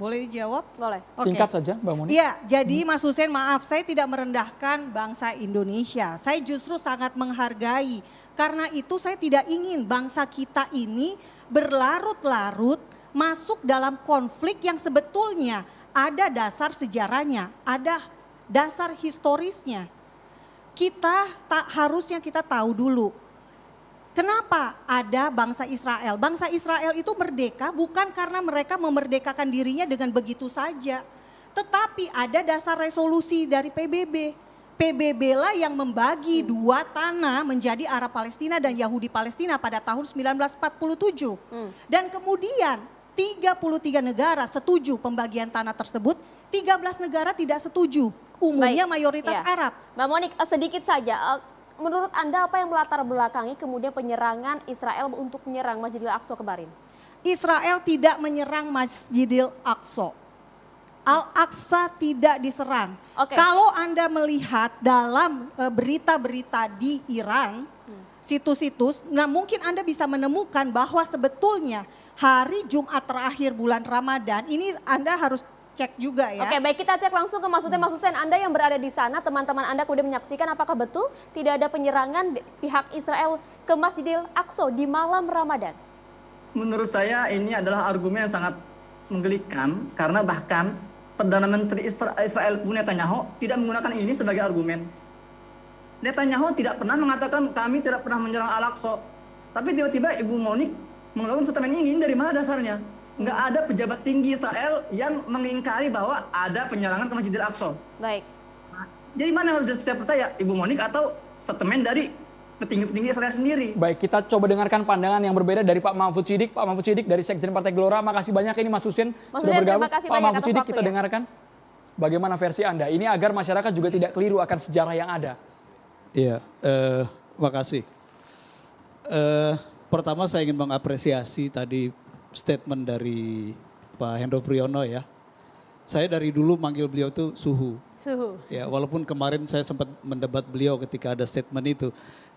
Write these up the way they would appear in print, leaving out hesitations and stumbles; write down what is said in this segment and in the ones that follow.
Boleh dijawab? Boleh. Oke. Singkat saja Mbak Moni. Iya, jadi Mas Hussein maaf saya tidak merendahkan bangsa Indonesia. Saya justru sangat menghargai. Karena itu saya tidak ingin bangsa kita ini berlarut-larut masuk dalam konflik yang sebetulnya ada dasar sejarahnya, ada dasar historisnya. Harusnya kita tahu dulu. Kenapa ada bangsa Israel? Bangsa Israel itu merdeka bukan karena mereka memerdekakan dirinya dengan begitu saja. Tetapi ada dasar resolusi dari PBB. PBB lah yang membagi dua tanah menjadi Arab Palestina dan Yahudi Palestina pada tahun 1947. Dan kemudian 33 negara setuju pembagian tanah tersebut, 13 negara tidak setuju. Umumnya mayoritas Arab. Mbak Monik, sedikit saja. Menurut Anda apa yang melatar belakangi kemudian penyerangan Israel untuk menyerang Masjidil Aqsa kemarin? Israel tidak menyerang Masjidil Aqsa. Al-Aqsa tidak diserang. Kalau Anda melihat dalam berita-berita di Iran, situs-situs, nah mungkin Anda bisa menemukan bahwa sebetulnya hari Jumat terakhir bulan Ramadan, ini Anda harus cek juga ya. Oke, baik, kita cek langsung ke Mas Hussein. Anda yang berada di sana, teman-teman Anda kemudian menyaksikan apakah betul tidak ada penyerangan pihak Israel ke Masjidil Aqsa di malam Ramadan? Menurut saya ini adalah argumen yang sangat menggelikan karena bahkan Perdana Menteri Israel Netanyahu tidak menggunakan ini sebagai argumen. Netanyahu tidak pernah mengatakan kami tidak pernah menyerang Al-Aqsa. Tapi tiba-tiba Ibu Monik melakukan statement ini dari mana dasarnya? Nggak ada pejabat tinggi Israel yang mengingkari bahwa ada penyerangan ke Masjidil Aqsa. Baik. Nah, jadi mana harus saya percaya, Ibu Monik atau statement dari petinggi-petinggi Israel sendiri? Baik, kita coba dengarkan pandangan yang berbeda dari Pak Mahfud Siddiq. Pak Mahfud Siddiq dari Sekjen Partai Gelora, makasih banyak ini Mas Hussein sudah bergabung. Pak Mahfud Siddiq, kita dengarkan bagaimana versi Anda. Ini agar masyarakat juga tidak keliru akan sejarah yang ada. Iya, makasih. Pertama saya ingin mengapresiasi tadi statement dari Pak Hendro Priyono ya. Saya dari dulu manggil beliau itu suhu. Ya, walaupun kemarin saya sempat mendebat beliau ketika ada statement itu.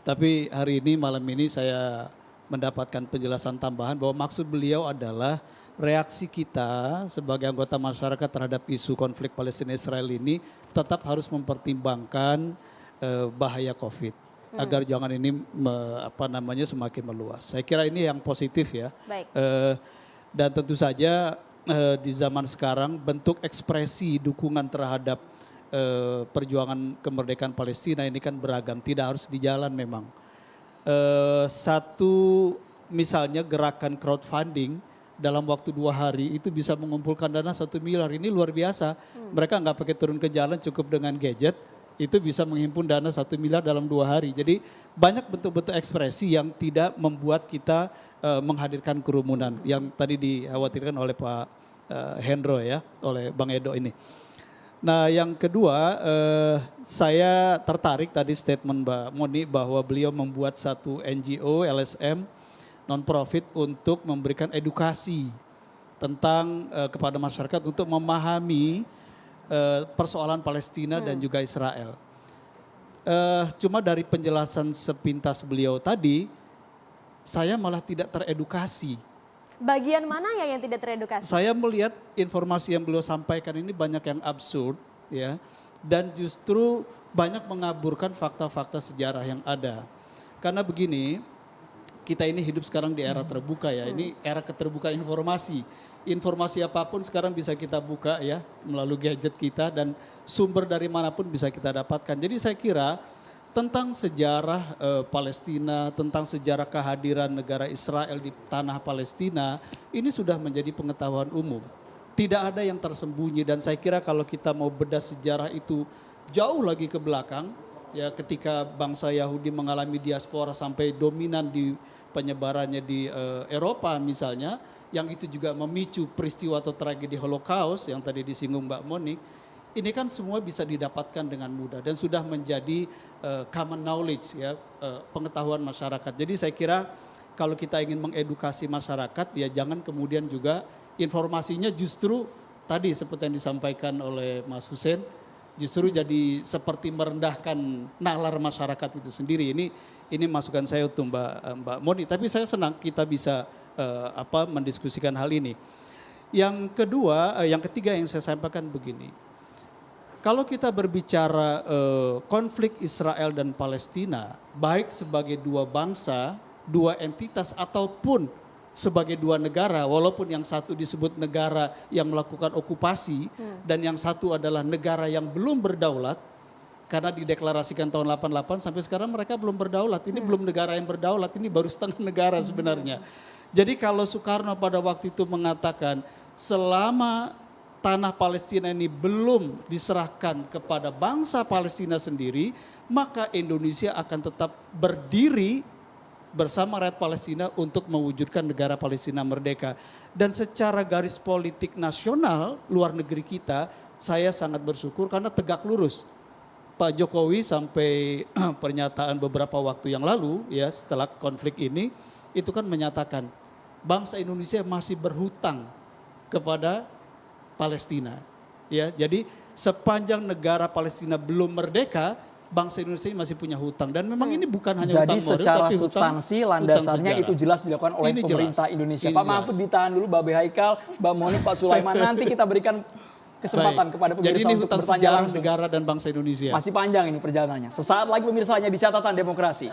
Tapi hari ini, malam ini saya mendapatkan penjelasan tambahan bahwa maksud beliau adalah reaksi kita sebagai anggota masyarakat terhadap isu konflik Palestina Israel ini tetap harus mempertimbangkan bahaya COVID. Agar jangan ini semakin meluas. Saya kira ini yang positif ya. Baik. Dan tentu saja di zaman sekarang bentuk ekspresi dukungan terhadap perjuangan kemerdekaan Palestina ini kan beragam, tidak harus di jalan memang. Satu misalnya gerakan crowdfunding dalam waktu 2 hari itu bisa mengumpulkan dana 1 miliar, ini luar biasa. Mereka nggak pakai turun ke jalan, cukup dengan gadget. Itu bisa menghimpun dana 1 miliar dalam 2 hari. Jadi banyak bentuk-bentuk ekspresi yang tidak membuat kita menghadirkan kerumunan yang tadi dikhawatirkan oleh Pak Hendro ya, oleh Bang Edo ini. Nah yang kedua, saya tertarik tadi statement Mbak Moni bahwa beliau membuat satu NGO, LSM, non-profit untuk memberikan edukasi tentang kepada masyarakat untuk memahami persoalan Palestina dan juga Israel. Cuma dari penjelasan sepintas beliau tadi, saya malah tidak teredukasi. Bagian mana yang tidak teredukasi? Saya melihat informasi yang beliau sampaikan ini banyak yang absurd, ya, dan justru banyak mengaburkan fakta-fakta sejarah yang ada. Karena begini, kita ini hidup sekarang di era terbuka ya, ini era keterbukaan informasi. Informasi apapun sekarang bisa kita buka ya melalui gadget kita dan sumber dari manapun bisa kita dapatkan. Jadi saya kira tentang sejarah Palestina, tentang sejarah kehadiran negara Israel di tanah Palestina, ini sudah menjadi pengetahuan umum. Tidak ada yang tersembunyi dan saya kira kalau kita mau bedah sejarah itu jauh lagi ke belakang, ya ketika bangsa Yahudi mengalami diaspora sampai dominan di penyebarannya di Eropa misalnya, yang itu juga memicu peristiwa atau tragedi Holocaust yang tadi disinggung Mbak Monik, ini kan semua bisa didapatkan dengan mudah dan sudah menjadi common knowledge ya, pengetahuan masyarakat. Jadi saya kira kalau kita ingin mengedukasi masyarakat ya jangan kemudian juga informasinya justru tadi seperti yang disampaikan oleh Mas Hussein, justru jadi seperti merendahkan nalar masyarakat itu sendiri. Ini masukan saya untuk Mbak Moni, tapi saya senang kita bisa mendiskusikan hal ini. Yang kedua, yang ketiga yang saya sampaikan begini. Kalau kita berbicara konflik Israel dan Palestina, baik sebagai dua bangsa, dua entitas ataupun sebagai dua negara, walaupun yang satu disebut negara yang melakukan okupasi dan yang satu adalah negara yang belum berdaulat, karena dideklarasikan tahun 88 sampai sekarang mereka belum berdaulat. Ini belum negara yang berdaulat, ini baru setengah negara sebenarnya. Jadi kalau Soekarno pada waktu itu mengatakan selama tanah Palestina ini belum diserahkan kepada bangsa Palestina sendiri, maka Indonesia akan tetap berdiri bersama rakyat Palestina untuk mewujudkan negara Palestina merdeka. Dan secara garis politik nasional luar negeri kita, saya sangat bersyukur karena tegak lurus. Pak Jokowi sampai pernyataan beberapa waktu yang lalu ya setelah konflik ini itu kan menyatakan bangsa Indonesia masih berhutang kepada Palestina. Ya, jadi sepanjang negara Palestina belum merdeka, bangsa Indonesia ini masih punya hutang dan memang ini bukan hanya jadi hutang moral secara tapi substansi landasannya itu jelas dilakukan oleh Ini pemerintah jelas. Indonesia. Ini Pak jelas. Mahfud ditahan dulu, Mbak Haikal, Mbak Moni, Pak Sulaiman, nanti kita berikan kesempatan Baik. kepada Jadi pemirsa ini untuk hutang bertanya sejarah langsung. negara dan bangsa Indonesia. Masih panjang ini perjalanannya. Sesaat lagi pemirsa hanya di Catatan Demokrasi.